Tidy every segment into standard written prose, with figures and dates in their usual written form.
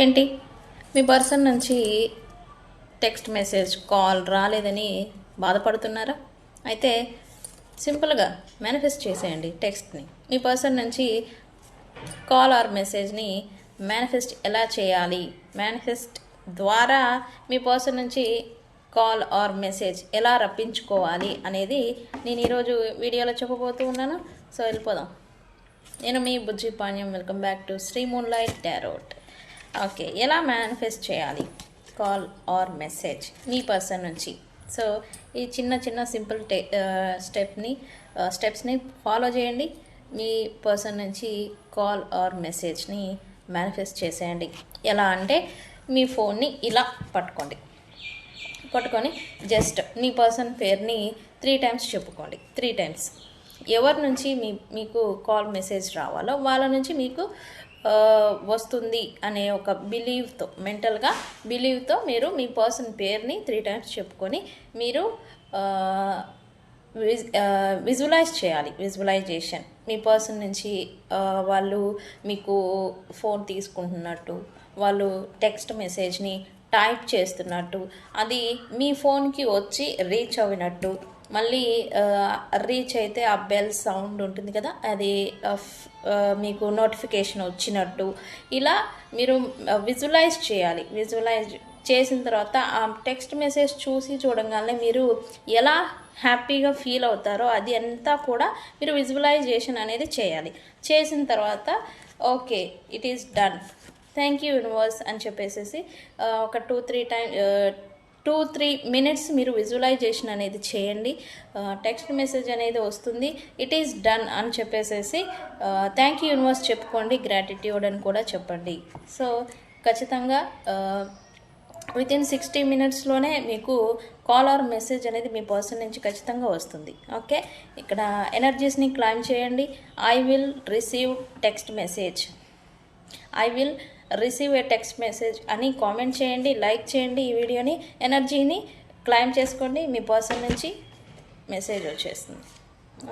ఏంటి మీ పర్సన్ నుంచి text message call రాలేదని బాధపడుతున్నారా? అయితే సింపుల్గా మేనిఫెస్ట్ చేసేయండి టెక్స్ట్ని. మీ పర్సన్ నుంచి కాల్ ఆర్ మెసేజ్ని మేనిఫెస్ట్ ఎలా చేయాలి, మేనిఫెస్ట్ ద్వారా మీ పర్సన్ నుంచి కాల్ ఆర్ మెసేజ్ ఎలా రప్పించుకోవాలి అనేది నేను ఈరోజు వీడియోలో చెప్పబోతూ ఉన్నాను. సో వెళ్ళిపోదాం. నేను మీ Bujji Panyam. Welcome back to Sri moonlight tarot. Okay, ఎలా మేనిఫెస్ట్ చేయాలి కాల్ ఆర్ మెసేజ్ మీ పర్సన్ నుంచి? సో ఈ చిన్న సింపుల్ స్టెప్స్ని ఫాలో చేయండి. మీ పర్సన్ నుంచి కాల్ ఆర్ మెసేజ్ని మేనిఫెస్ట్ చేసేయండి. ఎలా అంటే మీ ఫోన్ని ఇలా పట్టుకొని జస్ట్ మీ పర్సన్ పేరుని 3 టైమ్స్ చెప్పుకోండి. 3 టైమ్స్ ఎవరి నుంచి మీకు కాల్ మెసేజ్ రావాలో వాళ్ళ నుంచి మీకు వస్తుంది అనే ఒక బిలీవ్తో, మెంటల్గా బిలీవ్తో మీరు మీ పర్సన్ పేరుని 3 టైమ్స్ చెప్పుకొని మీరు విజువలైజ్ చేయాలి. విజువలైజేషన్ మీ పర్సన్ నుంచి వాళ్ళు మీకు ఫోన్ తీసుకుంటున్నట్టు, వాళ్ళు టెక్స్ట్ మెసేజ్ని టైప్ చేస్తున్నట్టు, అది మీ ఫోన్కి వచ్చి రీచ్ అవినట్టు, మళ్ళీ రీచ్ అయితే ఆ బెల్ సౌండ్ ఉంటుంది కదా, అది మీకు నోటిఫికేషన్ వచ్చినట్టు, ఇలా మీరు విజువలైజ్ చేయాలి. విజువలైజ్ చేసిన తర్వాత ఆ టెక్స్ట్ మెసేజ్ చూడగానే మీరు ఎలా హ్యాపీగా ఫీల్ అవుతారో అది అంతా కూడా మీరు విజువలైజేషన్ అనేది చేయాలి. చేసిన తర్వాత okay, it is done, thank you universe అని చెప్పేసి ఒక 2-3 మినిట్స్ మీరు విజువలైజేషన్ అనేది చేయండి. టెక్స్ట్ మెసేజ్ అనేది వస్తుంది, ఇట్ ఈస్ డన్ అని చెప్పేసి థ్యాంక్ యూ యూనివర్స్ చెప్పుకోండి, గ్రాటిట్యూడ్ అని కూడా చెప్పండి. సో ఖచ్చితంగా వితిన్ 60 మినిట్స్లోనే మీకు కాల్ ఆర్ మెసేజ్ అనేది మీ పర్సన్ నుంచి ఖచ్చితంగా వస్తుంది. ఓకే, ఇక్కడ ఎనర్జీస్ని క్లైమ్ చేయండి. I will receive text message, I will receive a text message అని కామెంట్ చేయండి, లైక్ చేయండి. ఈ వీడియోని ఎనర్జీని క్లైమ్ చేసుకోండి, మీ పర్సన్ నుంచి మెసేజ్ వచ్చేస్తుంది.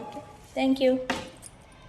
Okay, thank you.